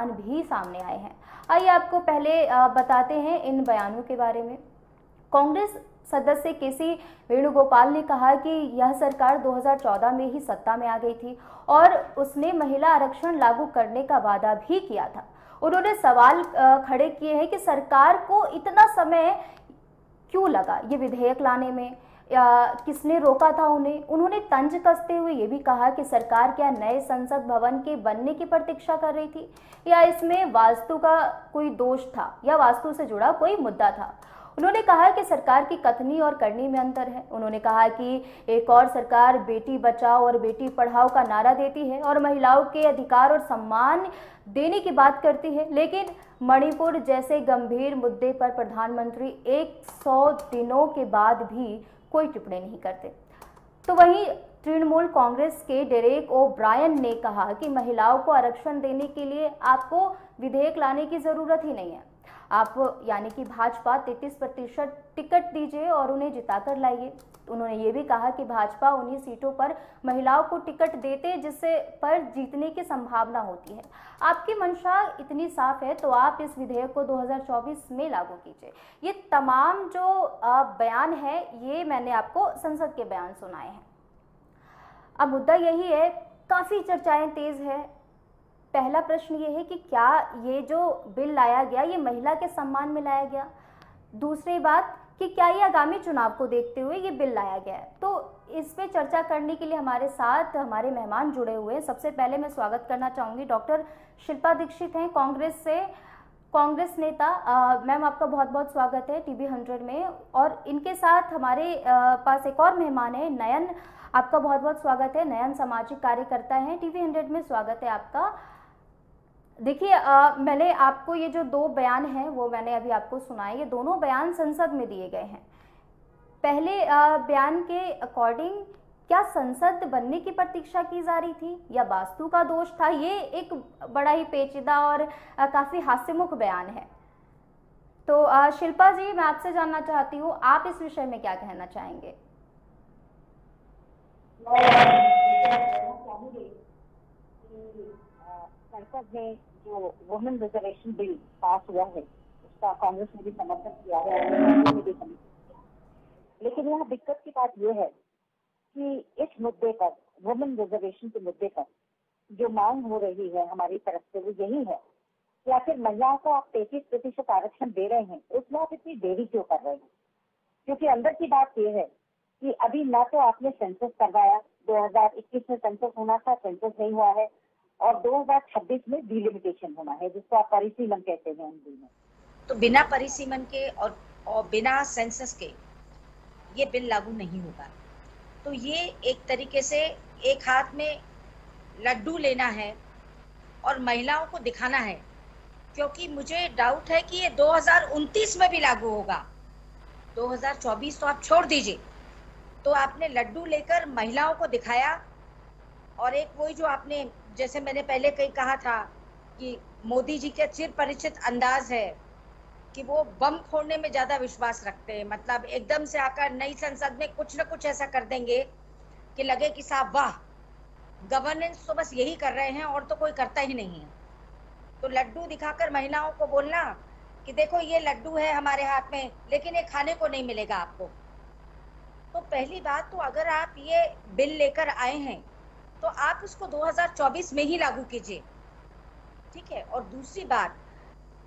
बयान भी सामने आए हैं। आइए आपको पहले बताते हैं इन बयानों के बारे में। कांग्रेस सदस्य केसी वेणुगोपाल ने कहा कि यह सरकार 2014 में ही सत्ता में आ गई थी और उसने महिला आरक्षण लागू करने का वादा भी किया था। उन्होंने सवाल खड़े किए हैं कि सरकार को इतना समय क्यों लगा ये विधेयक लाने में, या किसने रोका था उन्हें। उन्होंने तंज कसते हुए ये भी कहा कि सरकार क्या नए संसद भवन के बनने की प्रतीक्षा कर रही थी, या इसमें वास्तु का कोई दोष था, या वास्तु से जुड़ा कोई मुद्दा था। उन्होंने कहा कि सरकार की कथनी और करनी में अंतर है। उन्होंने कहा कि एक और सरकार बेटी बचाओ और बेटी पढ़ाओ का नारा देती है और महिलाओं के अधिकार और सम्मान देने की बात करती है, लेकिन मणिपुर जैसे गंभीर मुद्दे पर प्रधानमंत्री 100 दिनों के बाद भी कोई टिप्पणी नहीं करते। तो वहीं तृणमूल कांग्रेस के डेरेक ओ ब्रायन ने कहा कि महिलाओं को आरक्षण देने के लिए आपको विधेयक लाने की जरूरत ही नहीं है। आप यानी कि भाजपा 33% टिकट दीजिए और उन्हें जिताकर लाइए। उन्होंने ये भी कहा कि भाजपा उन्हीं सीटों पर महिलाओं को टिकट देते जिससे पर जीतने की संभावना होती है। आपकी मंशा इतनी साफ है तो आप इस विधेयक को 2024 में लागू कीजिए। ये तमाम जो बयान है ये मैंने आपको संसद के बयान सुनाए हैं। अब मुद्दा यही है, काफ़ी चर्चाएं तेज है। पहला प्रश्न ये है कि क्या ये जो बिल लाया गया ये महिला के सम्मान में लाया गया। दूसरी बात कि क्या ये आगामी चुनाव को देखते हुए ये बिल लाया गया है। तो इस पे चर्चा करने के लिए हमारे साथ हमारे मेहमान जुड़े हुए हैं। सबसे पहले मैं स्वागत करना चाहूँगी, डॉक्टर शिल्पा दीक्षित हैं कांग्रेस से, कांग्रेस नेता। मैम आपका बहुत बहुत स्वागत है टीवी 100 में। और इनके साथ हमारे पास एक और मेहमान है नयन, आपका बहुत बहुत स्वागत है। नयन सामाजिक कार्यकर्ता हैं, टीवी 100 में स्वागत है आपका। देखिए मैंने आपको ये जो दो बयान हैं वो मैंने अभी आपको सुनाए, ये दोनों बयान संसद में दिए गए हैं। पहले बयान के अकॉर्डिंग क्या संसद बनने की प्रतीक्षा की जा रही थी या वास्तु का दोष था? ये एक बड़ा ही पेचीदा और काफी हास्यमुख बयान है। तो शिल्पा जी, मैं आपसे जानना चाहती हूँ, आप इस विषय में क्या कहना चाहेंगे? संसद में जो वुमेन रिजर्वेशन बिल पास हुआ है उसका कांग्रेस ने भी समर्थन किया है और ने भी समर्थन किया। लेकिन यहाँ दिक्कत की बात यह है कि इस मुद्दे पर, वुमेन रिजर्वेशन के मुद्दे पर जो मांग हो रही है हमारी तरफ से वो यही है कि आखिर महिलाओं को आप 33% आरक्षण दे रहे हैं, उसमें आप इतनी देरी क्यों कर रहे हैं? क्योंकि अंदर की बात यह है कि अभी ना तो आपने सेंसस करवाया, 2021 में सेंसस होना था, सेंसस नहीं हुआ है, और 2026 में डिलिमिटेशन होना है जिसको आप परिसीमन कहते हैं हिंदी में। तो बिना परिसीमन के और बिना सेंसस के ये बिल लागू नहीं होगा। तो ये एक तरीके से एक हाथ में लड्डू लेना है और महिलाओं को दिखाना है, क्योंकि मुझे डाउट है कि ये 2029 में भी लागू होगा। 2024 तो आप छोड़ दीजिए। तो आपने लड्डू लेकर महिलाओं को दिखाया, और एक वही जो आपने, जैसे मैंने पहले कहीं कहा था कि मोदी जी के चिर परिचित अंदाज है कि वो बम फोड़ने में ज्यादा विश्वास रखते हैं। मतलब एकदम से आकर नई संसद में कुछ न कुछ ऐसा कर देंगे कि लगे कि साहब वाह, गवर्नेंस तो बस यही कर रहे हैं और तो कोई करता ही नहीं है। तो लड्डू दिखाकर महिलाओं को बोलना कि देखो ये लड्डू है हमारे हाथ में, लेकिन ये खाने को नहीं मिलेगा आपको। तो पहली बात तो अगर आप ये बिल लेकर आए हैं तो आप उसको 2024 में ही लागू कीजिए, ठीक है। और दूसरी बात,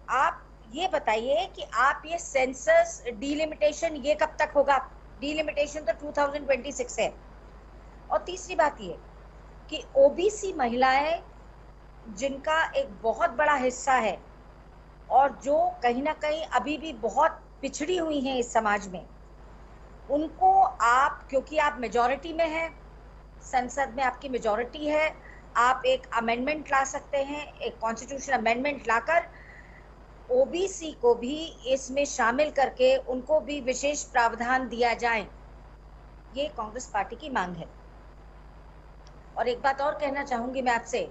आप ये बताइए कि आप ये सेंसस डिलिमिटेशन ये कब तक होगा? डिलिमिटेशन तो 2026 है। और तीसरी बात ये कि ओबीसी महिलाएं जिनका एक बहुत बड़ा हिस्सा है और जो कहीं ना कहीं अभी भी बहुत पिछड़ी हुई हैं इस समाज में, उनको आप, क्योंकि आप मेजॉरिटी में हैं, संसद में आपकी मेजॉरिटी है, आप एक अमेंडमेंट ला सकते हैं, एक कॉन्स्टिट्यूशन अमेंडमेंट लाकर ओबीसी को भी इसमें शामिल करके उनको भी विशेष प्रावधान दिया जाए। ये कांग्रेस पार्टी की मांग है। और एक बात और कहना चाहूंगी मैं आपसे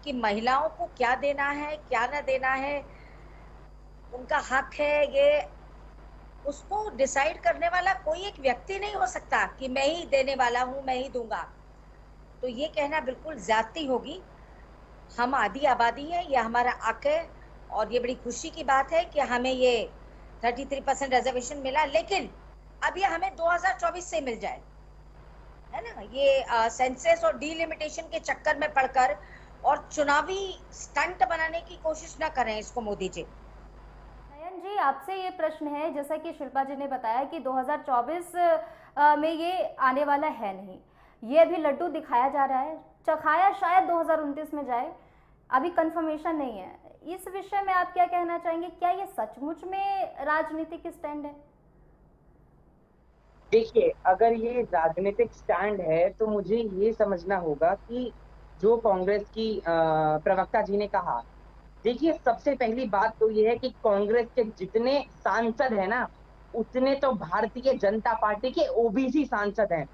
कि महिलाओं को क्या देना है क्या ना देना है, उनका हक है, ये उसको डिसाइड करने वाला कोई एक व्यक्ति नहीं हो सकता कि मैं ही देने वाला हूं, मैं ही दूंगा। तो ये कहना बिल्कुल ज्यादती होगी। हम आधी आबादी है, ये हमारा हक है और ये बड़ी खुशी की बात है कि हमें ये 33% रिजर्वेशन मिला, लेकिन अब ये हमें 2024 से मिल जाए, है ना। ये सेंसस और डीलिमिटेशन के चक्कर में पड़कर और चुनावी स्टंट बनाने की कोशिश न करें इसको मोदी जी। नयन जी, आपसे ये प्रश्न है, जैसा कि शिल्पा जी ने बताया कि 2024 में ये आने वाला है नहीं, ये अभी लड्डू दिखाया जा रहा है, चखाया शायद 2029 में जाए, अभी कंफर्मेशन नहीं है। इस विषय में आप क्या कहना चाहेंगे, क्या ये सचमुच में राजनीतिक स्टैंड है? देखिए, अगर ये राजनीतिक स्टैंड है तो मुझे ये समझना होगा कि जो कांग्रेस की प्रवक्ता जी ने कहा, देखिए सबसे पहली बात तो ये है कि कांग्रेस के जितने सांसद हैं ना, उतने तो भारतीय जनता पार्टी के ओबीसी सांसद हैं।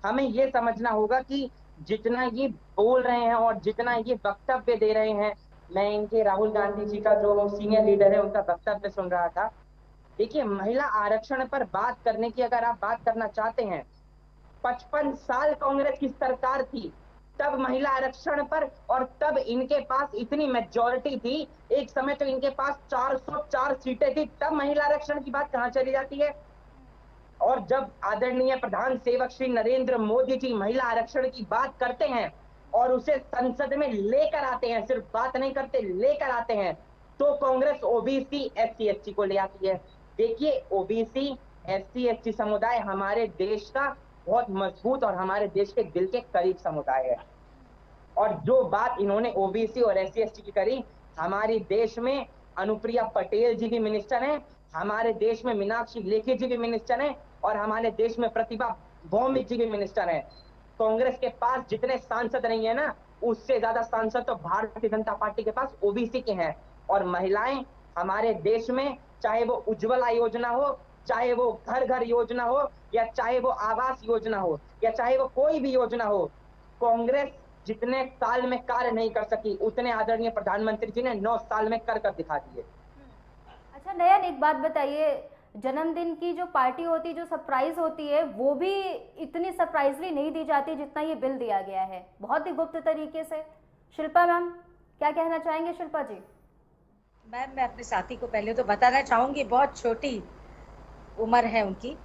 हमें ये समझना होगा कि जितना ये बोल रहे हैं और जितना ये वक्तव्य दे रहे हैं, मैं इनके राहुल गांधी जी का जो सीनियर लीडर है उनका वक्तव्य सुन रहा था। देखिए, महिला आरक्षण पर बात करने की अगर आप बात करना चाहते हैं, 55 साल कांग्रेस की सरकार थी, तब महिला आरक्षण पर, और तब इनके पास इतनी मेजॉरिटी थी, एक समय तो इनके पास 404 सीटें थी, तब महिला आरक्षण की बात कहां चली जाती है। और जब आदरणीय प्रधान सेवक श्री नरेंद्र मोदी जी महिला आरक्षण की बात करते हैं और उसे संसद में लेकर आते हैं, सिर्फ बात नहीं करते, लेकर आते हैं, तो कांग्रेस ओबीसी एससी एसटी को ले आती है। देखिए, ओबीसी एससी एसटी समुदाय हमारे देश का बहुत मजबूत और हमारे देश के दिल के करीब समुदाय है। और जो बात इन्होंने ओबीसी और एससी एसटी की करी, हमारे देश में अनुप्रिया पटेल जी भी मिनिस्टर हैं, हमारे देश में मीनाक्षी लेखी जी भी मिनिस्टर हैं, और हमारे देश में प्रतिभा भौमिक जी भी मिनिस्टर हैं। कांग्रेस के पास जितने सांसद नहीं है ना, उससे ज्यादा सांसद तो भारतीय जनता पार्टी के पास ओबीसी के हैं। और महिलाएं हमारे देश में, चाहे वो उज्ज्वला योजना हो, चाहे वो घर घर योजना हो, या चाहे वो आवास योजना हो, या चाहे वो कोई भी योजना हो, कांग्रेस जितने साल में कार्य नहीं कर सकी, उतने आदरणीय प्रधानमंत्री जी ने 9 साल में कर दिखा दिए। अच्छा नयन, एक बात बताइए, जन्मदिन की जो पार्टी होती है, जो सरप्राइज होती है, वो भी इतनी सरप्राइजली नहीं दी जाती जितना ये बिल दिया गया है, बहुत ही गुप्त तरीके से। शिल्पा मैम, क्या कहना चाहेंगे? शिल्पा जी। मैम, मैं अपने साथी को पहले तो बताना चाहूंगी, बहुत छोटी उम्र है उनकी,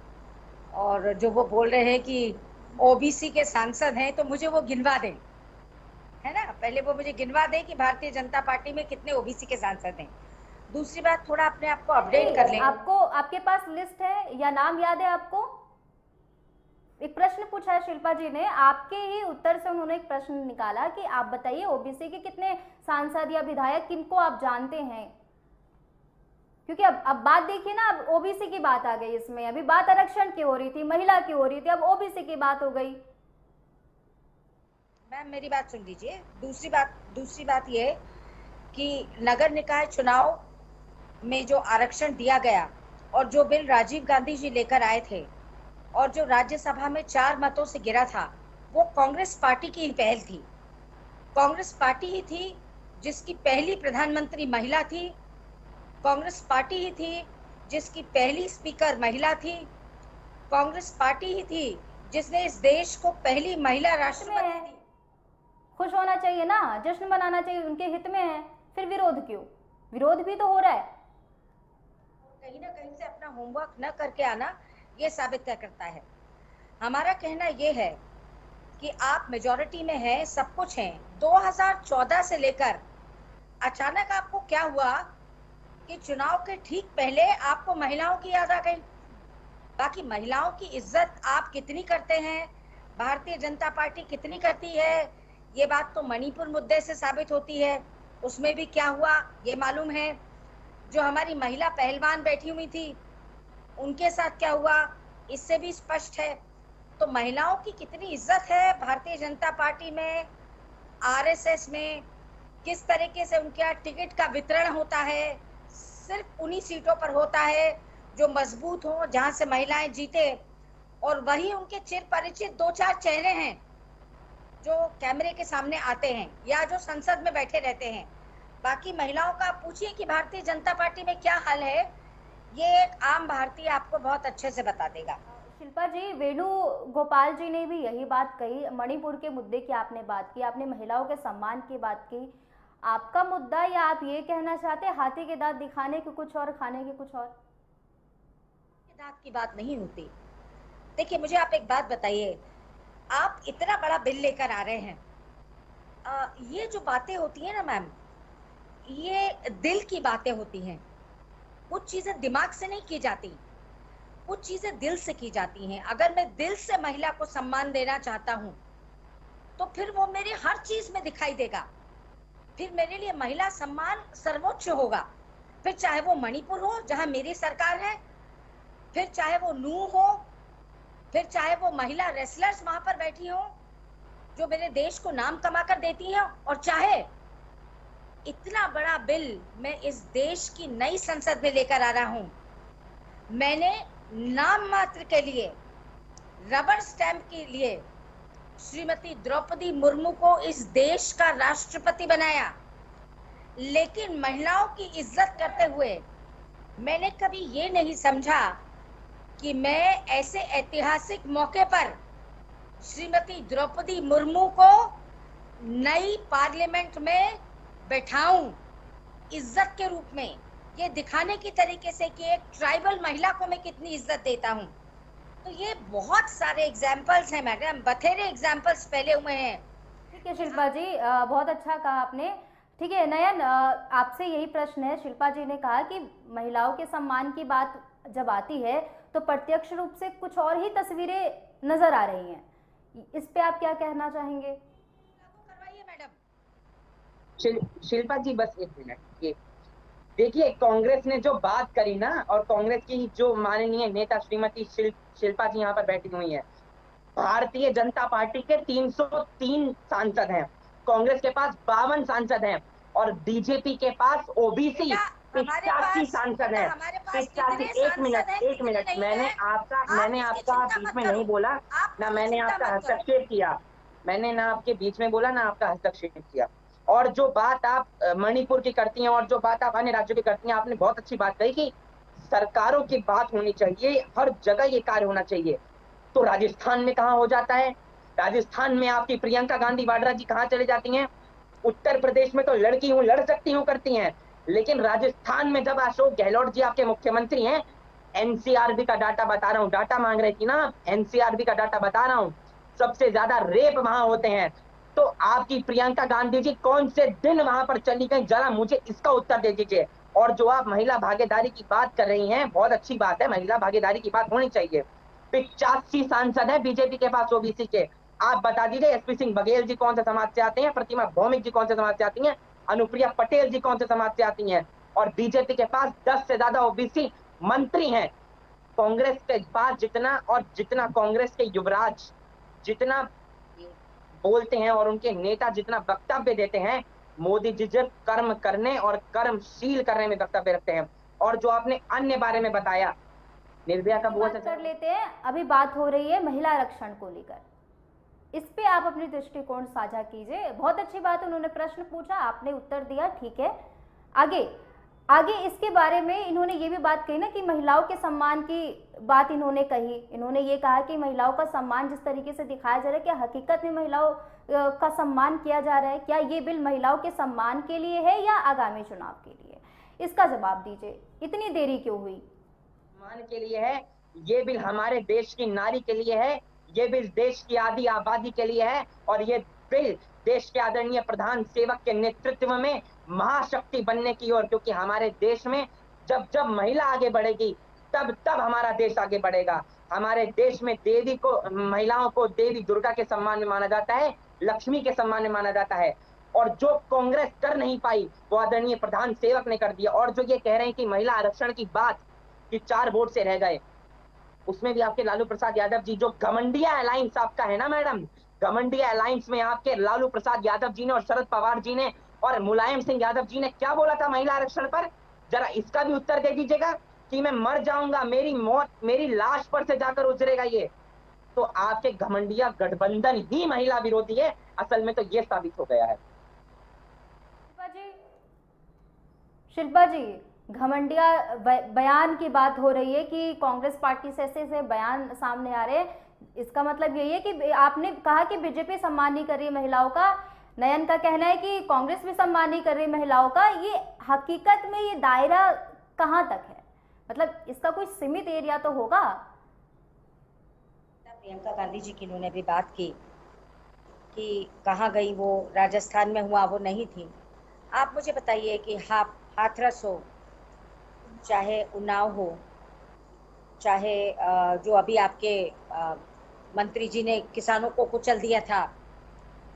और जो वो बोल रहे हैं कि ओबीसी के सांसद हैं, तो मुझे वो गिनवा दें, है ना। पहले वो मुझे गिनवा दें कि भारतीय जनता पार्टी में कितने ओबीसी के सांसद हैं। दूसरी बात, थोड़ा अपने आप को अपडेट कर लें। आपको, आपके पास लिस्ट है या नाम याद है आपको? एक प्रश्न पूछा है शिल्पा जी ने, आपके ही उत्तर से उन्होंने एक प्रश्न निकाला कि आप बताइए ओबीसी के कितने सांसद या विधायक, किनको आप जानते हैं। क्योंकि अब बात देखिए ना, अब ओबीसी की बात आ गई इसमें, अभी बात आरक्षण की हो रही थी, महिला की हो रही थी, अब ओबीसी की बात हो गई। मैम, मेरी बात सुन लीजिए। दूसरी बात ये कि नगर निकाय चुनाव में जो आरक्षण दिया गया और जो बिल राजीव गांधी जी लेकर आए थे और जो राज्यसभा में 4 मतों से गिरा था, वो कांग्रेस पार्टी की ही पहल थी। कांग्रेस पार्टी ही थी जिसकी पहली प्रधानमंत्री महिला थी, कांग्रेस पार्टी ही थी जिसकी पहली स्पीकर महिला थी, कांग्रेस पार्टी ही थी जिसने इस देश को पहली महिला राष्ट्रपति दी। खुश होना चाहिए ना, जश्न मनाना चाहिए, उनके हित में है, फिर विरोध क्यों? विरोध भी तो हो रहा है। कहीं ना कहीं से अपना होमवर्क न करके आना ये साबित करता है। हमारा कहना ये है कि आप मेजॉरिटी में हैं, सब कुछ हैं। 2014 से लेकर अचानक आपको क्या हुआ कि चुनाव के ठीक पहले आपको महिलाओं की याद आ गई। बाकी महिलाओं की इज्जत आप कितनी करते हैं, भारतीय जनता पार्टी कितनी करती है, ये बात तो मणिपुर मुद्दे से साबित होती है। उसमें भी क्या हुआ ये मालूम है। जो हमारी महिला पहलवान बैठी हुई थी, उनके साथ क्या हुआ इससे भी स्पष्ट है। तो महिलाओं की कितनी इज्जत है भारतीय जनता पार्टी में, आरएसएस में, किस तरीके से उनका टिकट का वितरण होता है, सिर्फ उन्हीं सीटों पर होता है जो मजबूत हो, जहां से महिलाएं जीते। और वही उनके चिर परिचित 2-4 चेहरे हैं जो कैमरे के सामने आते हैं या जो संसद में बैठे रहते हैं। बाकी महिलाओं का पूछिए कि भारतीय जनता पार्टी में क्या हाल है, ये एक आम भारतीय आपको बहुत अच्छे से बता देगा। शिल्पा जी, वेणुगोपाल जी ने भी यही बात कही, मणिपुर के मुद्दे की आपने बात की, आपने महिलाओं के सम्मान की बात की। आपका मुद्दा, या आप ये कहना चाहते हैं हाथी के दांत दिखाने के कुछ और खाने के कुछ और? दांत की बात नहीं होती। देखिए, मुझे आप एक बात बताइए, आप इतना बड़ा बिल लेकर आ रहे हैं, ये जो बातें होती है ना मैम, ये दिल की बातें होती हैं। कुछ चीजें दिमाग से नहीं की जाती, कुछ चीजें दिल से की जाती हैं। अगर मैं दिल से महिला को सम्मान देना चाहता हूँ तो फिर वो मेरी हर चीज में दिखाई देगा। फिर मेरे लिए महिला सम्मान सर्वोच्च होगा। फिर चाहे वो मणिपुर हो जहां मेरी सरकार है, फिर चाहे वो नू हो, फिर चाहे वो महिला रेसलर्स वहां पर बैठी हो जो मेरे देश को नाम कमा कर देती हैं, और चाहे इतना बड़ा बिल मैं इस देश की नई संसद में लेकर आ रहा हूं। मैंने नाम मात्र के लिए, रबर स्टैंप के लिए श्रीमती द्रौपदी मुर्मू को इस देश का राष्ट्रपति बनाया, लेकिन महिलाओं की इज्जत करते हुए मैंने कभी ये नहीं समझा कि मैं ऐसे ऐतिहासिक मौके पर श्रीमती द्रौपदी मुर्मू को नई पार्लियामेंट में बैठाऊं इज्जत के रूप में, ये दिखाने की तरीके से कि एक ट्राइबल महिला को मैं कितनी इज्जत देता हूं। तो ये बहुत सारे एग्जाम्पल्स हैं मैडम, बथेरे एग्जाम्पल्स फैले हुए हैं। ठीक है शिल्पा जी, बहुत अच्छा कहा आपने। ठीक है नयन, आपसे यही प्रश्न है। शिल्पा जी ने कहा कि महिलाओं के सम्मान की बात जब आती है तो प्रत्यक्ष रूप से कुछ और ही तस्वीरें नजर आ रही हैं, इस पे आप क्या कहना चाहेंगे? करवाइए मैडम। शिल्पा जी बस एक मिनट, ये देखिए कांग्रेस ने जो बात करी ना, और कांग्रेस की जो माननीय नेता श्रीमती शिल्पा जी यहाँ पर बैठी हुई है, भारतीय जनता पार्टी के 303 सांसद हैं, कांग्रेस के पास 52 सांसद हैं, और बीजेपी के पास ओबीसी 85 सांसद हैं। 85। एक मिनट, मैंने आपका बीच में नहीं बोला ना, मैंने आपका हस्तक्षेप किया, मैंने ना आपके बीच में बोला ना आपका हस्तक्षेप किया। और जो बात आप मणिपुर की करती हैं और जो बात आप अन्य राज्यों की करती हैं, आपने बहुत अच्छी बात कही कि सरकारों की बात होनी चाहिए, हर जगह ये कार्य होना चाहिए। तो राजस्थान में कहाँ हो जाता है? राजस्थान में आपकी प्रियंका गांधी वाड्रा जी कहाँ चले जाती हैं? उत्तर प्रदेश में तो लड़की हूँ लड़ सकती हूँ करती हैं, लेकिन राजस्थान में जब अशोक गहलोत जी आपके मुख्यमंत्री हैं, एनसीआरबी का डाटा बता रहा हूँ, डाटा मांग रही थी ना, एनसीआरबी का डाटा बता रहा हूँ, सबसे ज्यादा रेप वहां होते हैं। तो आपकी प्रियंका गांधी जी कौन से दिन वहां पर चली गई, जरा मुझे इसका उत्तर दे दीजिए। और जो आप महिला भागीदारी की बात कर रही हैं, बहुत अच्छी बात है, महिला भागीदारी की बात होनी चाहिए। 85 सांसद है बीजेपी के पास ओबीसी के। आप बता दीजिए एसपी सिंह बघेल जी कौन से समाज से आते हैं, प्रतिमा भौमिक जी कौन से समाज से आती हैं, अनुप्रिया पटेल जी कौन से समाज से आती हैं, और बीजेपी के पास 10 से ज्यादा ओबीसी मंत्री हैं। कांग्रेस के पास जितना कांग्रेस के युवराज जितना बोलते हैं और उनके नेता जितना वक्तव्य देते हैं, मोदी जी जब कर्म करने और कर्मशील करने में वक्तव्य रखते हैं। और जो आपने अन्य बारे में बताया, निर्भया का बहुत कर लेते हैं। अभी बात हो रही है महिला आरक्षण को लेकर, इस पे आप अपनी दृष्टिकोण साझा कीजिए। बहुत अच्छी बात, उन्होंने प्रश्न पूछा, आपने उत्तर दिया, ठीक है। आगे इसके बारे में इन्होंने ये भी बात कही ना कि महिलाओं के सम्मान की बात इन्होंने कही। इन्होंने ये कहा कि महिलाओं का सम्मान जिस तरीके से दिखाया जा रहा है, क्या हकीकत में महिलाओं का सम्मान किया जा रहा है? क्या ये बिल महिलाओं के सम्मान के लिए है या आगामी चुनाव के लिए? इसका जवाब दीजिए, इतनी देरी क्यों हुई? सम्मान के लिए है, ये बिल हमारे देश की नारी के लिए है, ये बिल देश की आधी आबादी के लिए है, और ये बिल देश के आदरणीय प्रधान सेवक के नेतृत्व में महाशक्ति बनने की ओर, क्योंकि हमारे देश में जब जब महिला आगे बढ़ेगी तब तब हमारा देश आगे बढ़ेगा। हमारे देश में महिलाओं को देवी दुर्गा के सम्मान में माना जाता है, लक्ष्मी के सम्मान में माना जाता है, और जो कांग्रेस कर नहीं पाई वो आदरणीय प्रधान सेवक ने कर दिया। और जो ये कह रहे हैं कि महिला आरक्षण की बात कि 4 वोट से रह गए, उसमें भी आपके लालू प्रसाद यादव जी, जो घमंडिया अलायंस आपका है ना मैडम, घमंडिया अलायंस में आपके लालू प्रसाद यादव जी ने और शरद पवार जी ने और मुलायम सिंह यादव जी ने क्या बोला था महिला आरक्षण पर? जरा इसका भी उत्तर दे दीजिएगा कि मैं मर जाऊंगा, मेरी मौत मेरी लाश पर से जाकर उजरेगा ये। तो आपके घमंडिया गठबंधन ही महिला विरोधी है, असल में तो ये साबित हो गया है। शिल्पा जी, घमंडिया बयान की बात हो रही है कि कांग्रेस पार्टी से ऐसे बयान सामने आ रहे हैं, इसका मतलब यही है कि आपने कहा कि बीजेपी सम्मान नहीं कर रही है महिलाओं का, नयन का कहना है कि कांग्रेस भी सम्मान नहीं कर रही महिलाओं का। ये हकीकत में ये दायरा कहां तक है, मतलब इसका कोई सीमित एरिया तो होगा। प्रियंका गांधी जी की उन्होंने भी बात की कि कहाँ गई वो, राजस्थान में हुआ वो नहीं थी। आप मुझे बताइए कि हाथरस हो, चाहे उन्नाव हो, चाहे जो अभी आपके मंत्री जी ने किसानों को कुचल दिया था,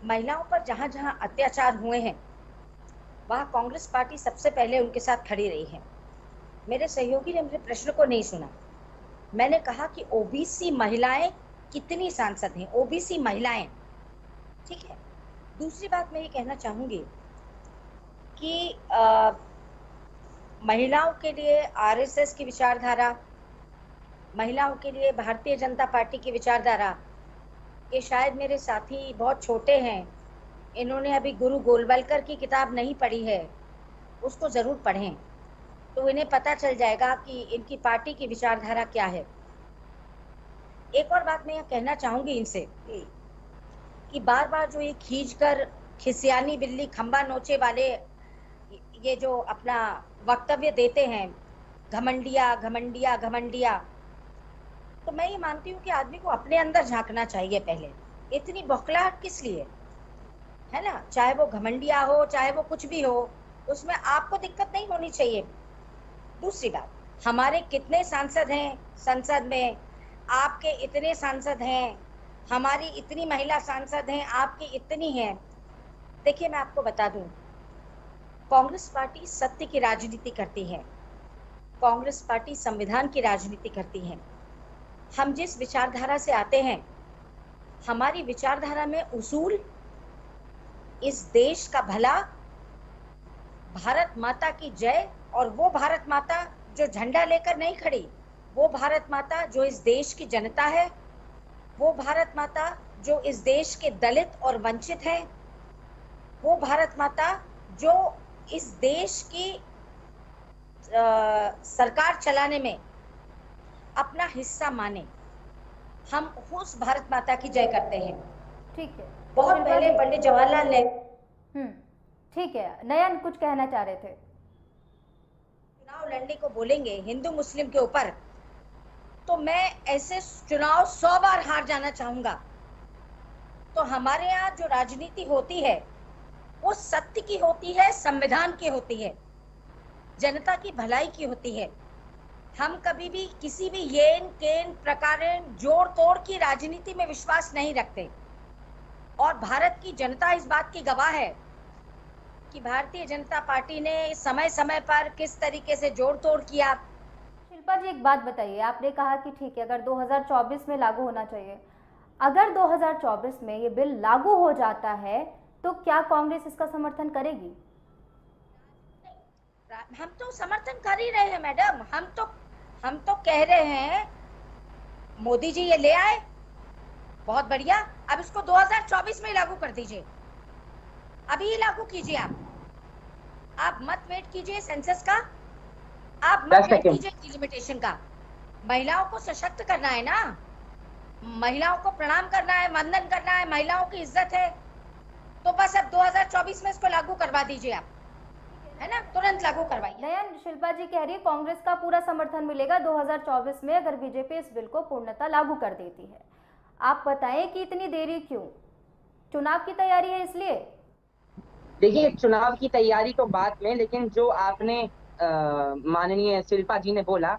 महिलाओं पर जहाँ जहाँ अत्याचार हुए हैं वहाँ कांग्रेस पार्टी सबसे पहले उनके साथ खड़ी रही है। मेरे सहयोगी ने मेरे प्रश्न को नहीं सुना। मैंने कहा कि ओबीसी महिलाएं कितनी सांसद हैं, ओबीसी महिलाएं, ठीक है। दूसरी बात मैं ये कहना चाहूंगी कि महिलाओं के लिए आरएसएस की विचारधारा, महिलाओं के लिए भारतीय जनता पार्टी की विचारधारा, ये शायद मेरे साथी बहुत छोटे हैं, इन्होंने अभी गुरु गोलवलकर की किताब नहीं पढ़ी है, उसको जरूर पढ़ें तो इन्हें पता चल जाएगा कि इनकी पार्टी की विचारधारा क्या है। एक और बात मैं यह कहना चाहूंगी इनसे कि बार बार जो ये खींचकर खिसियानी बिल्ली खंबा नोचे वाले ये जो अपना वक्तव्य देते हैं, घमंडिया घमंडिया घमंडिया, तो मैं ये मानती हूँ कि आदमी को अपने अंदर झांकना चाहिए पहले। इतनी बौखलाहट किस लिए है ना, चाहे वो घमंडिया हो चाहे वो कुछ भी हो, उसमें आपको दिक्कत नहीं होनी चाहिए। दूसरी बात, हमारे कितने सांसद हैं संसद में, आपके इतने सांसद हैं, हमारी इतनी महिला सांसद हैं, आपकी इतनी हैं। देखिए मैं आपको बता दूं, कांग्रेस पार्टी सत्य की राजनीति करती है, कांग्रेस पार्टी संविधान की राजनीति करती है। हम जिस विचारधारा से आते हैं, हमारी विचारधारा में उसूल इस देश का भला, भारत माता की जय, और वो भारत माता जो झंडा लेकर नहीं खड़ी, वो भारत माता जो इस देश की जनता है, वो भारत माता जो इस देश के दलित और वंचित हैं, वो भारत माता जो इस देश की सरकार चलाने में अपना हिस्सा माने। हम उस भारत माता की जय करते हैं। ठीक है, बहुत पहले पंडित जवाहरलाल नेहरू, ठीक है, नयन कुछ कहना चाह रहे थे। चुनाव लड़ने को बोलेंगे हिंदू मुस्लिम के ऊपर, तो मैं ऐसे चुनाव 100 बार हार जाना चाहूंगा। तो हमारे यहाँ जो राजनीति होती है वो सत्य की होती है, संविधान की होती है, जनता की भलाई की होती है। हम कभी भी किसी भी येन केन प्रकारेण जोड़ तोड़ की राजनीति में विश्वास नहीं रखते, और भारत की जनता इस बात की गवाह है कि भारतीय जनता पार्टी ने समय समय पर किस तरीके से जोड़ तोड़ किया। शिल्पा जी एक बात बताइए, आपने कहा कि ठीक है अगर 2024 में लागू होना चाहिए, अगर 2024 में ये बिल लागू हो जाता है तो क्या कांग्रेस इसका समर्थन करेगी? हम तो समर्थन कर ही रहे हैं मैडम, हम तो कह रहे हैं मोदी जी ये ले आए, बहुत बढ़िया, अब इसको 2024 में लागू कर दीजिए, अभी ही लागू कीजिए। आप मत वेट कीजिए सेंसस का, आप मत वेट कीजिए डिलिमिटेशन का। महिलाओं को सशक्त करना है ना, महिलाओं को प्रणाम करना है, वंदन करना है, महिलाओं की इज्जत है, तो बस अब 2024 में इसको लागू करवा दीजिए आप, है ना, तुरंत लागू करवाइए। नयन, शिल्पा जी कह रही है कांग्रेस का पूरा समर्थन मिलेगा 2024 में अगर बीजेपी इस बिल को पूर्णतः लागू कर देती है। आप बताएं कि इतनी देरी क्यों? चुनाव की तैयारी है इसलिए? देखिए चुनाव की तैयारी तो बाद में, लेकिन जो आपने माननीय शिल्पा जी ने बोला,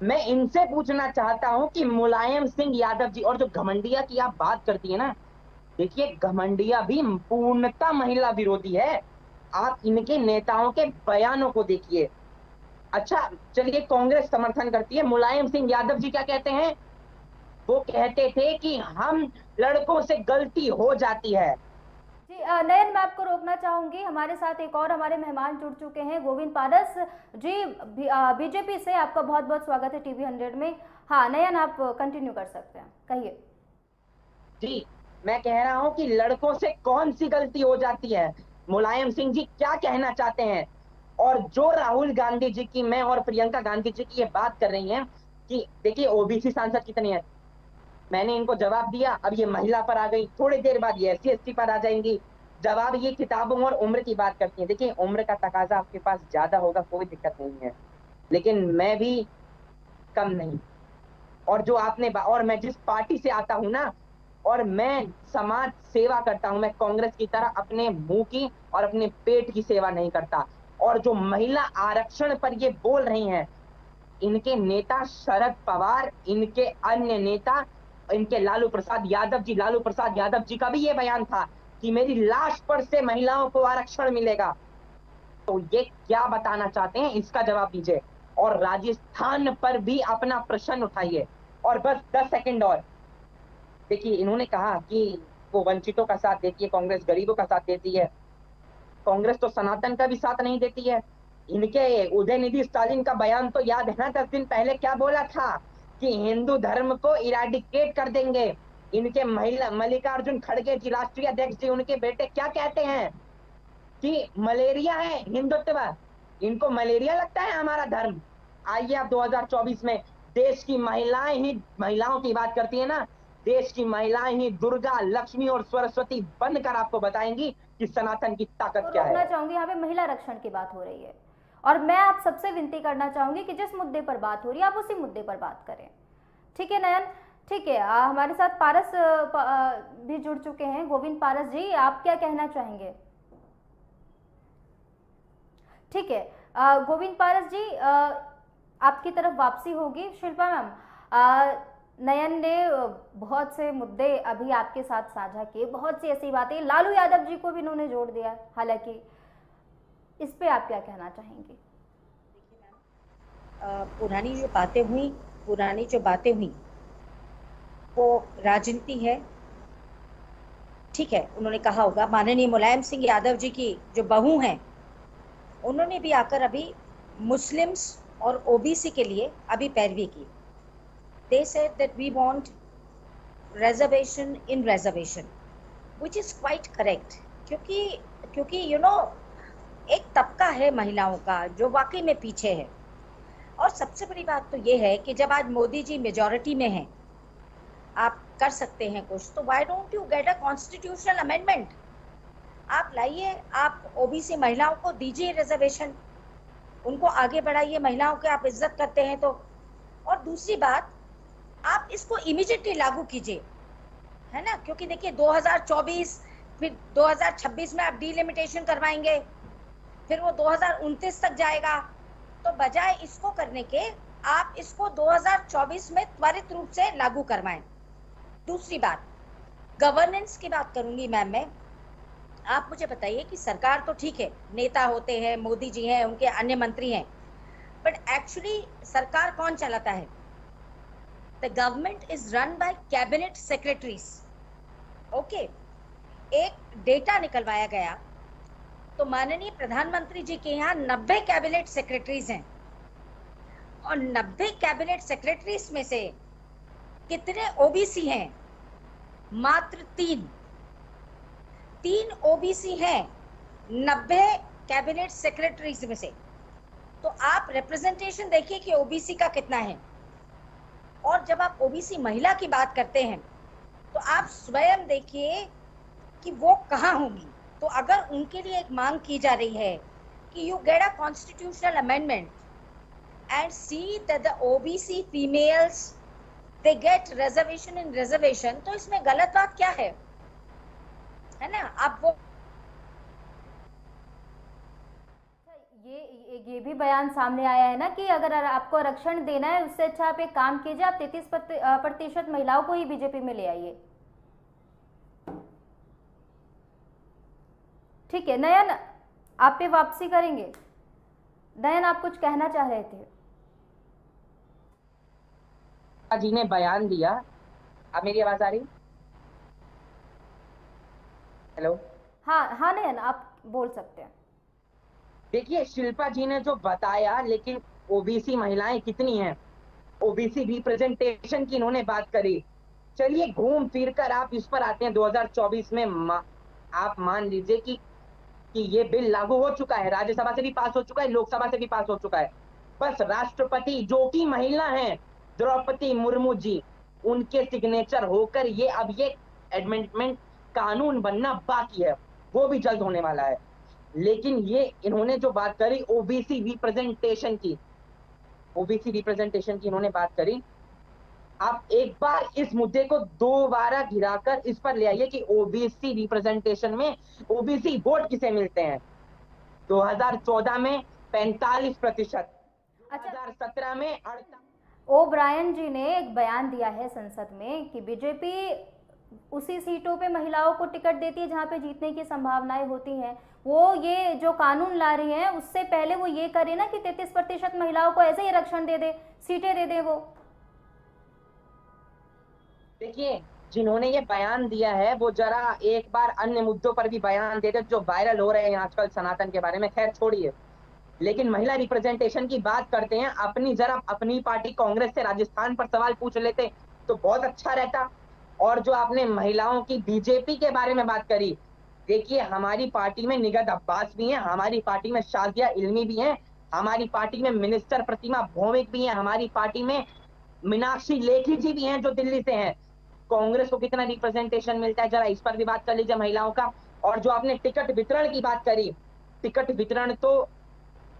मैं इनसे पूछना चाहता हूं कि मुलायम सिंह यादव जी, और जो घमंडिया की आप बात करती है ना, देखिए घमंडिया भी पूर्णतः महिला विरोधी है। आप इनके नेताओं के बयानों को देखिए। अच्छा चलिए, कांग्रेस समर्थन करती है, मुलायम सिंह यादव जी क्या कहते हैं? वो कहते थे कि हम लड़कों से गलती हो जाती है। जी नयन, मैं आपको रोकना चाहूंगी, हमारे साथ एक और हमारे मेहमान जुड़ चुके हैं, गोविंद पारस जी बीजेपी से। आपका बहुत बहुत स्वागत है टीवी 100 में। हाँ नयन, आप कंटिन्यू कर सकते हैं, कहिए। जी मैं कह रहा हूं कि लड़कों से कौन सी गलती हो जाती है, मुलायम सिंह जी क्या कहना चाहते हैं। और जो राहुल गांधी जी की, मैं और प्रियंका गांधी जी की ये बात कर रही हैं कि देखिए ओबीसी सांसद कितनी है, मैंने इनको जवाब दिया, अब ये महिला पर आ गई, थोड़ी देर बाद ये SC ST पर आ जाएंगी, जवाब ये किताबों और उम्र की बात करती है। देखिए, उम्र का तकाजा आपके पास ज्यादा होगा, कोई दिक्कत नहीं है, लेकिन मैं भी कम नहीं। और जो और मैं जिस पार्टी से आता हूं ना, और मैं समाज सेवा करता हूं, मैं कांग्रेस की तरह अपने मुंह की और अपने पेट की सेवा नहीं करता। और जो महिला आरक्षण पर ये बोल रही हैं, इनके नेता शरद पवार, इनके अन्य नेता, इनके लालू प्रसाद यादव जी का भी ये बयान था कि मेरी लाश पर से महिलाओं को आरक्षण मिलेगा। तो ये क्या बताना चाहते हैं, इसका जवाब दीजिए। और राजस्थान पर भी अपना प्रश्न उठाइए। और बस 10 सेकंड और। देखिए, इन्होंने कहा कि वो वंचितों का साथ देती है, कांग्रेस गरीबों का साथ देती है। कांग्रेस तो सनातन का भी साथ नहीं देती है। इनके उदयनिधि स्टालिन का बयान तो याद है ना, 10 दिन पहले क्या बोला था कि हिंदू धर्म को इराडिकेट कर देंगे। इनके महिला मल्लिकार्जुन खड़गे जी, राष्ट्रीय अध्यक्ष जी, उनके बेटे क्या कहते हैं कि मलेरिया है हिंदुत्व। इनको मलेरिया लगता है हमारा धर्म। आइए आप 2024 में, देश की महिलाएं ही, महिलाओं की बात करती है ना, देश की महिलाएं ही दुर्गा, लक्ष्मी और सरस्वती बनकर आपको बताएंगी कि सनातन की ताकत क्या है। रोकना चाहूंगी, यहाँ पे महिला आरक्षण की बात हो रही है और मैं आप सबसे विनती करना चाहूंगी कि जिस मुद्दे पर बात हो रही है आप उसी मुद्दे पर बात करें। ठीक है नयन, ठीक है। हमारे साथ पारस भी जुड़ चुके हैं। गोविंद पारस जी, आप क्या कहना चाहेंगे? ठीक है, गोविंद पारस जी, आपकी तरफ वापसी होगी। शिल्पा मैम, नयन ने बहुत से मुद्दे अभी आपके साथ साझा किए, बहुत सी ऐसी बातें, लालू यादव जी को भी इन्होंने जोड़ दिया, हालांकि इस पे आप क्या कहना चाहेंगे? देखिए मैम, पुरानी जो बातें हुई वो राजनीति है। ठीक है, उन्होंने कहा होगा, माननीय मुलायम सिंह यादव जी की जो बहू हैं, उन्होंने भी आकर अभी मुस्लिम्स और ओबीसी के लिए अभी पैरवी की। They said that we want reservation in reservation, which is quite correct, क्योंकि एक तबका है महिलाओं का जो वाकई में पीछे है। और सबसे बड़ी बात तो ये है कि जब आज मोदी जी मेजॉरिटी में हैं, आप कर सकते हैं कुछ, तो why don't you get a constitutional amendment? आप लाइए, आप ओबीसी महिलाओं को दीजिए रिजर्वेशन, उनको आगे बढ़ाइए, महिलाओं की आप इज्जत करते हैं तो। और दूसरी बात, आप इसको इमीडिएटली लागू कीजिए, है ना, क्योंकि देखिए 2024 फिर 2026 में आप डिलिमिटेशन करवाएंगे, फिर वो 2029 तक जाएगा। तो बजाय इसको करने के आप इसको 2024 में त्वरित रूप से लागू करवाएं। दूसरी बात, गवर्नेंस की बात करूंगी मैम मैं। आप मुझे बताइए कि सरकार तो ठीक है, नेता होते हैं, मोदी जी हैं, उनके अन्य मंत्री हैं, बट एक्चुअली सरकार कौन चलाता है? The government is run by cabinet secretaries. Okay, एक डेटा निकलवाया गया तो माननीय प्रधानमंत्री जी के यहाँ 90 कैबिनेट सेक्रेटरीज हैं, और 90 कैबिनेट सेक्रेटरीज में से कितने ओबीसी हैं? मात्र 3 ओबीसी हैं 90 कैबिनेट सेक्रेटरीज में से। तो आप रिप्रेजेंटेशन देखिए कि ओबीसी का कितना है। और जब आप ओबीसी महिला की बात करते हैं तो आप स्वयं देखिए कि वो कहाँ होंगी। तो अगर उनके लिए एक मांग की जा रही है कि you get a constitutional amendment and see that the OBC females they get reservation in reservation, तो इसमें गलत बात क्या है ना? आप वो ये भी बयान सामने आया है ना कि अगर आपको आरक्षण देना है, उससे अच्छा आप एक काम कीजिए, आप 33% महिलाओं को ही बीजेपी में ले आइए। ठीक है नयन, आप पे वापसी करेंगे। नयन, आप कुछ कहना चाह रहे थे? जी ने बयान दिया। अब मेरी आवाज आ रही? हेलो? हाँ नयन, आप बोल सकते हैं। देखिए, शिल्पा जी ने जो बताया, लेकिन ओबीसी महिलाएं कितनी हैं, ओबीसी रिप्रेजेंटेशन की इन्होंने बात करी। चलिए घूम फिर कर आप इस पर आते हैं। 2024 में आप मान लीजिए कि ये बिल लागू हो चुका है, राज्यसभा से भी पास हो चुका है, लोकसभा से भी पास हो चुका है। बस राष्ट्रपति जो कि महिला हैं, द्रौपदी मुर्मू जी, उनके सिग्नेचर होकर ये अब ये अमेंडमेंट कानून बनना बाकी है। वो भी जल्द होने वाला है। लेकिन ये इन्होंने जो बात करी ओबीसी रिप्रेजेंटेशन की, ओबीसी रिप्रेजेंटेशन की इन्होंने बात करी, आप एक बार इस मुद्दे को दोबारा घिराकर इस पर ले आइए कि ओबीसी रिप्रेजेंटेशन में ओबीसी वोट किसे मिलते हैं। 2014 में 45%, 2017 में 48। ओब्रायन जी ने एक बयान दिया है संसद में कि बीजेपी उसी सीटों पे महिलाओं को टिकट देती है जहां पे जीतने की संभावनाएं होती हैं। वो ये जो कानून ला रही हैं उससे पहले वो ये करे ना कि 33% महिलाओं को ऐसे ही आरक्षण दे दे, सीटें दे दे। वो देखिए, जिन्होंने ये बयान दिया है वो जरा एक बार अन्य मुद्दों पर भी बयान दे दे जो वायरल हो रहे हैं आजकल सनातन के बारे में। खैर छोड़िए, लेकिन महिला रिप्रेजेंटेशन की बात करते हैं। अपनी पार्टी कांग्रेस से राजस्थान पर सवाल पूछ लेते तो बहुत अच्छा रहता। और जो आपने महिलाओं की बीजेपी के बारे में बात करी, देखिए हमारी पार्टी में निगत अब्बास भी हैं, हमारी पार्टी में शाजिया इल्मी भी हैं, हमारी पार्टी में मिनिस्टर प्रतिमा भौमिक भी हैं, हमारी पार्टी में मीनाक्षी लेखी जी भी हैं जो दिल्ली से हैं। कांग्रेस को कितना रिप्रेजेंटेशन मिलता है जरा इस पर भी बात कर लीजिए महिलाओं का। और जो आपने टिकट वितरण की बात करी, टिकट वितरण तो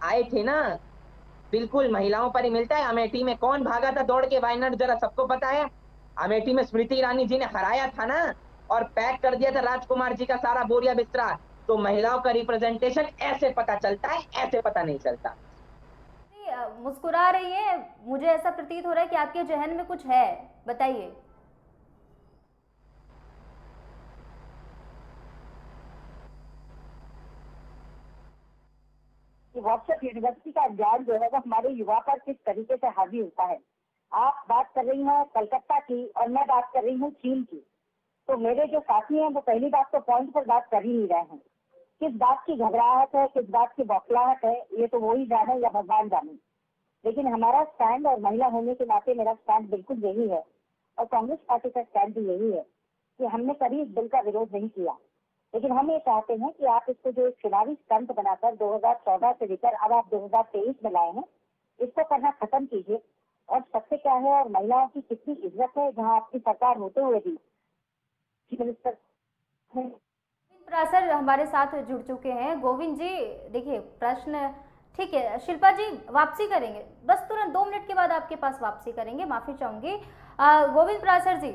आए थे ना, बिल्कुल महिलाओं पर ही मिलता है। अमेठी में कौन भागा था दौड़ के वायनाड, जरा सबको पता है। अमेठी में स्मृति ईरानी जी ने हराया था ना, और पैक कर दिया था राजकुमार जी का सारा बोरिया बिस्तरा। तो महिलाओं का रिप्रेजेंटेशन ऐसे पता चलता है, ऐसे पता नहीं चलता। मुस्कुरा रही है, मुझे ऐसा प्रतीत हो रहा है कि आपके जहन में कुछ है, बताइए। व्हाट्सएप यूनिवर्सिटी का ज्ञान जो है वो हमारे युवा पर किस तरीके से हावी होता है। आप बात कर रही हैं कलकत्ता की और मैं बात कर रही हूँ चीन की। तो मेरे जो साथी हैं वो पहली बात तो पॉइंट पर बात कर ही नहीं रहे हैं। किस बात की घबराहट है, किस बात की बौखलाहट है, ये तो वो ही जाने या भगवान जाने। लेकिन हमारा स्टैंड, और महिला होने के नाते मेरा स्टैंड बिल्कुल यही है, और कांग्रेस पार्टी का स्टैंड भी यही है कि हमने कभी इस बिल का विरोध नहीं किया। लेकिन हम ये चाहते हैं कि आप इसको जो चुनावी स्टंट बनाकर 2014 से लेकर अब आप 2023 में लाए हैं, इसको करना खत्म कीजिए। और सबसे क्या है, और महिलाओं की कितनी इज्जत है जहां आपकी सरकार होते हुए भी मिनिस्टर प्रासर हमारे साथ जुड़ चुके हैं। गोविंद जी देखिए, प्रश्न ठीक है, शिल्पा जी वापसी करेंगे, बस तुरंत 2 मिनट के बाद आपके पास वापसी करेंगे, माफी चाहूंगी। गोविंद प्रासर जी,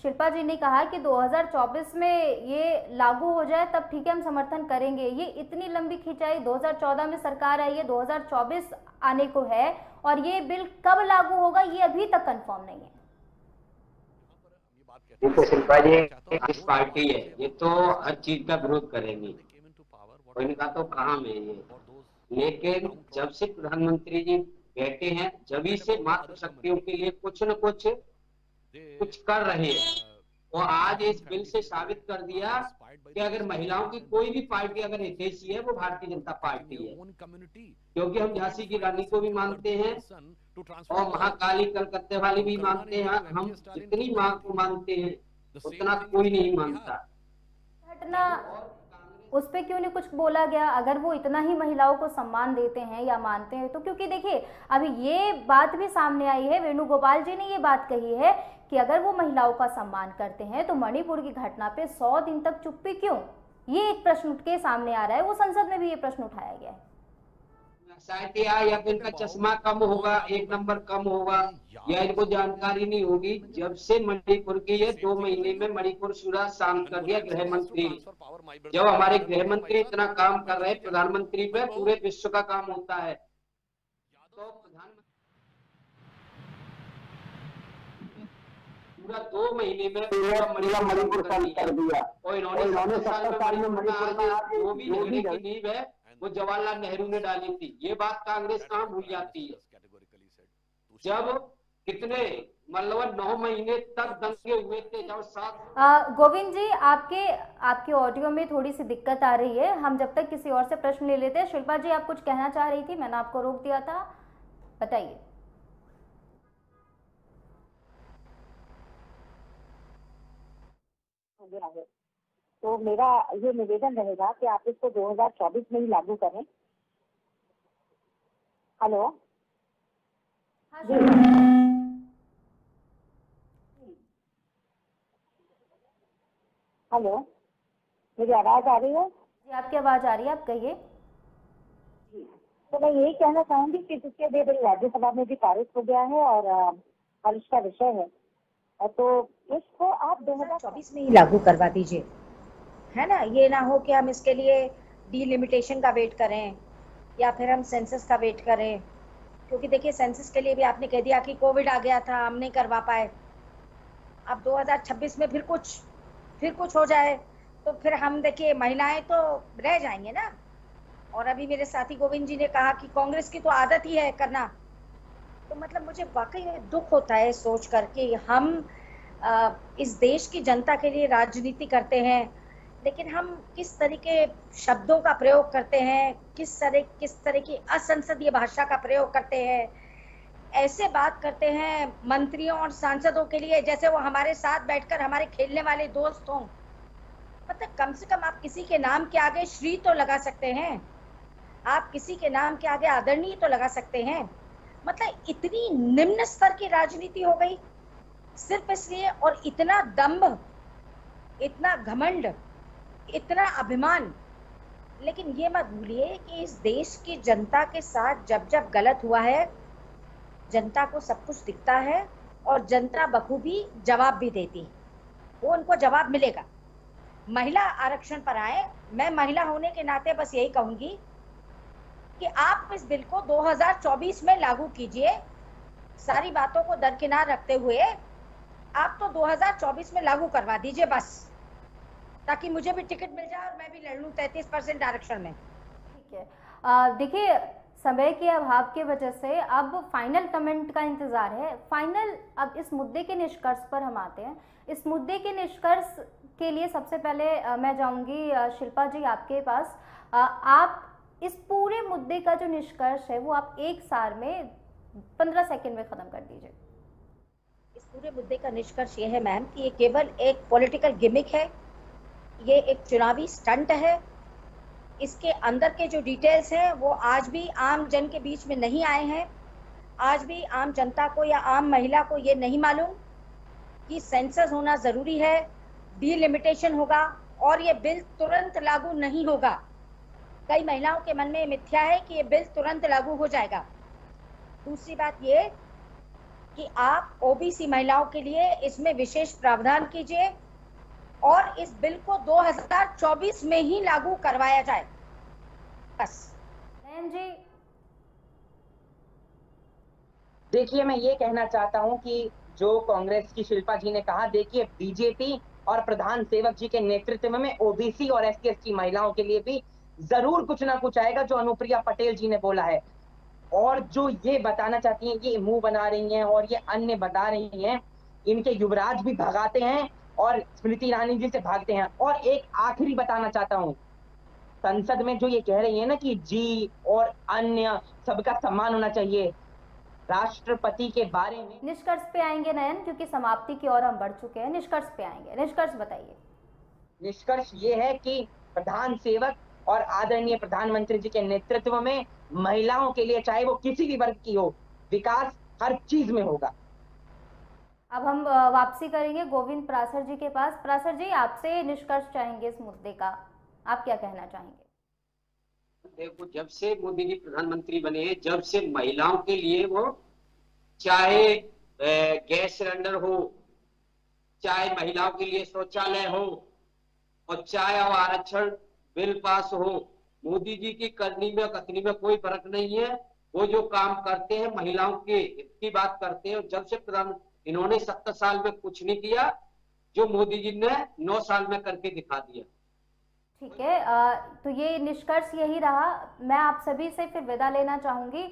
शिल्पा जी ने कहा कि 2024 में ये लागू हो जाए तब ठीक है, हम समर्थन करेंगे। ये इतनी लंबी खिंचाई, 2014 में सरकार आई है, 2024 आने को है, और ये बिल कब लागू होगा ये अभी तक कंफर्म नहीं है। देखो शिल्पा जी, इस पार्टी है ये तो हर चीज का विरोध करेंगी, कोई कहा तो कहाँ में ये। लेकिन जब से प्रधानमंत्री जी बैठे हैं जब से मातृशक्तियों के लिए कुछ न कुछ कर रहे हैं। और आज इस बिल से साबित कर दिया कि अगर महिलाओं की कोई भी पार्टी अगर हितैषी है वो भारतीय जनता पार्टी है। क्योंकि हम झांसी की रानी को भी मानते हैं और महाकाली कलकत्ते वाली भी मानते हैं। हम जितनी माँ को मानते हैं उतना कोई नहीं मानता। घटना उस पर क्यों नहीं कुछ बोला गया? अगर वो इतना ही महिलाओं को सम्मान देते हैं या मानते हैं तो, क्योंकि देखिए अभी ये बात भी सामने आई है, वेणुगोपाल जी ने ये बात कही है कि अगर वो महिलाओं का सम्मान करते हैं तो मणिपुर की घटना पे 100 दिन तक चुप्पी क्यों? ये एक प्रश्न उठ के सामने आ रहा है, वो संसद में भी ये प्रश्न उठाया गया है। या फिर इनका चश्मा कम होगा, 1 नंबर कम होगा, या इनको जानकारी नहीं होगी। जब से मणिपुर के ये 2 महीने में मणिपुर सूरा शांत कर दिया गृह मंत्री। जब हमारे गृह मंत्री इतना काम कर रहे हैं प्रधानमंत्री पे, पूरे विश्व का काम होता है। तो प्रधानमंत्री पूरा 2 महीने में पूरा मणिपुर शांत कर दिया। और इन्होंने 70 साल में मणिपुर में आज जो भी झगड़े की नींव है वो जवाहरलाल नेहरू ने डाली थी। ये बात कांग्रेस कहाँ भूल जाती है। जब कितने मतलब 9 महीने तक दंगे हुए थे, जब 7 गोविंद जी आपके ऑडियो में थोड़ी सी दिक्कत आ रही है, हम जब तक किसी और से प्रश्न ले लेते हैं। शिल्पा जी आप कुछ कहना चाह रही थी, मैंने आपको रोक दिया था, बताइए। तो मेरा ये निवेदन रहेगा कि आप इसको 2024 में ही लागू करें। हेलो, हेलो, मेरी आवाज आ रही है? जी, आपकी आवाज आ रही है, आप कहिए। तो मैं यही कहना चाहूंगी कि जिसके लिए मेरी राज्यसभा में भी पारित हो गया है और हर्ष का विषय है, तो इसको आप 2024 में ही लागू करवा दीजिए, है ना। ये ना हो कि हम इसके लिए डीलिमिटेशन का वेट करें या फिर हम सेंसस का वेट करें, क्योंकि देखिए सेंसस के लिए भी आपने कह दिया कि कोविड आ गया था, हम नहीं करवा पाए। अब 2026 में फिर कुछ हो जाए तो फिर हम देखिए महिलाएं तो रह जाएंगे ना। और अभी मेरे साथी गोविंद जी ने कहा कि कांग्रेस की तो आदत ही है करना, तो मतलब मुझे वाकई दुख होता है सोच करके हम इस देश की जनता के लिए राजनीति करते हैं, लेकिन हम किस तरह के शब्दों का प्रयोग करते हैं, किस तरह की असंसदीय भाषा का प्रयोग करते हैं, ऐसे बात करते हैं मंत्रियों और सांसदों के लिए जैसे वो हमारे साथ बैठकर हमारे खेलने वाले दोस्त हों। मतलब कम से कम आप किसी के नाम के आगे श्री तो लगा सकते हैं, आप किसी के नाम के आगे आदरणीय तो लगा सकते हैं। मतलब इतनी निम्न स्तर की राजनीति हो गई सिर्फ इसलिए, और इतना दंभ, इतना घमंड, इतना अभिमान। लेकिन ये मत भूलिए कि इस देश की जनता के साथ जब जब गलत हुआ है, जनता को सब कुछ दिखता है और जनता बखूबी जवाब भी देती है, वो उनको जवाब मिलेगा। महिला आरक्षण पर आए, मैं महिला होने के नाते बस यही कहूंगी कि आप इस बिल को 2024 में लागू कीजिए, सारी बातों को दरकिनार रखते हुए आप तो 2024 में लागू करवा दीजिए बस, ताकि मुझे भी टिकट मिल जाए और मैं भी लड़ लूं 33% आरक्षण में। ठीक है, देखिए समय के अभाव की वजह से अब फाइनल कमेंट का इंतजार है। फाइनल अब इस मुद्दे के निष्कर्ष पर हम आते हैं। इस मुद्दे के निष्कर्ष के लिए सबसे पहले मैं जाऊंगी शिल्पा जी आपके पास। आप इस पूरे मुद्दे का जो निष्कर्ष है वो आप एक सार में 15 सेकंड में खत्म कर दीजिए। इस पूरे मुद्दे का निष्कर्ष ये है मैम कि ये केवल एक पॉलिटिकल गिमिक है, ये एक चुनावी स्टंट है। इसके अंदर के जो डिटेल्स हैं वो आज भी आम जन के बीच में नहीं आए हैं। आज भी आम जनता को या आम महिला को ये नहीं मालूम कि सेंसस होना जरूरी है, डीलिमिटेशन होगा और ये बिल तुरंत लागू नहीं होगा। कई महिलाओं के मन में मिथ्या है कि ये बिल तुरंत लागू हो जाएगा। दूसरी बात ये कि आप ओबीसी महिलाओं के लिए इसमें विशेष प्रावधान कीजिए और इस बिल को 2024 में ही लागू करवाया जाए बस। नयन जी, देखिए मैं ये कहना चाहता हूं कि जो कांग्रेस की शिल्पा जी ने कहा, देखिए बीजेपी और प्रधान सेवक जी के नेतृत्व में ओबीसी और एससी एसटी महिलाओं के लिए भी जरूर कुछ ना कुछ आएगा, जो अनुप्रिया पटेल जी ने बोला है। और जो ये बताना चाहती हैं, ये मुंह बना रही हैं और ये अन्य बता रही हैं, इनके युवराज भी भगाते हैं और स्मृति ईरानी जी से भागते हैं। और एक आखिरी बताना चाहता हूं, संसद में जो ये कह रही है ना कि जी और अन्य सबका सम्मान होना चाहिए, राष्ट्रपति के बारे में निष्कर्ष पे आएंगे नयन, क्योंकि समाप्ति की ओर हम बढ़ चुके हैं। निष्कर्ष पे आएंगे, निष्कर्ष बताइए। निष्कर्ष ये है कि प्रधान सेवक और आदरणीय प्रधानमंत्री जी के नेतृत्व में महिलाओं के लिए, चाहे वो किसी भी वर्ग की हो, विकास हर चीज में होगा। अब हम वापसी करेंगे गोविंद प्रासर जी के पास। प्रासर जी, आपसे निष्कर्ष चाहेंगे इस मुद्दे का, आप क्या कहना चाहेंगे? देखो, जब से मोदी जी प्रधानमंत्री बने हैं, जब से महिलाओं के लिए वो चाहे गैस सिलेंडर हो, चाहे महिलाओं के लिए शौचालय हो और चाहे आरक्षण बिल पास हो, मोदी जी की करनी में कथनी में कोई फर्क नहीं है। वो जो काम करते हैं महिलाओं के हित की बात करते हैं। जब से इन्होंने 70 साल में कुछ नहीं किया, जो मोदी जी ने 9 साल में करके दिखा दिया। ठीक है, तो ये निष्कर्ष यही रहा। मैं आप सभी से फिर विदा लेना चाहूंगी।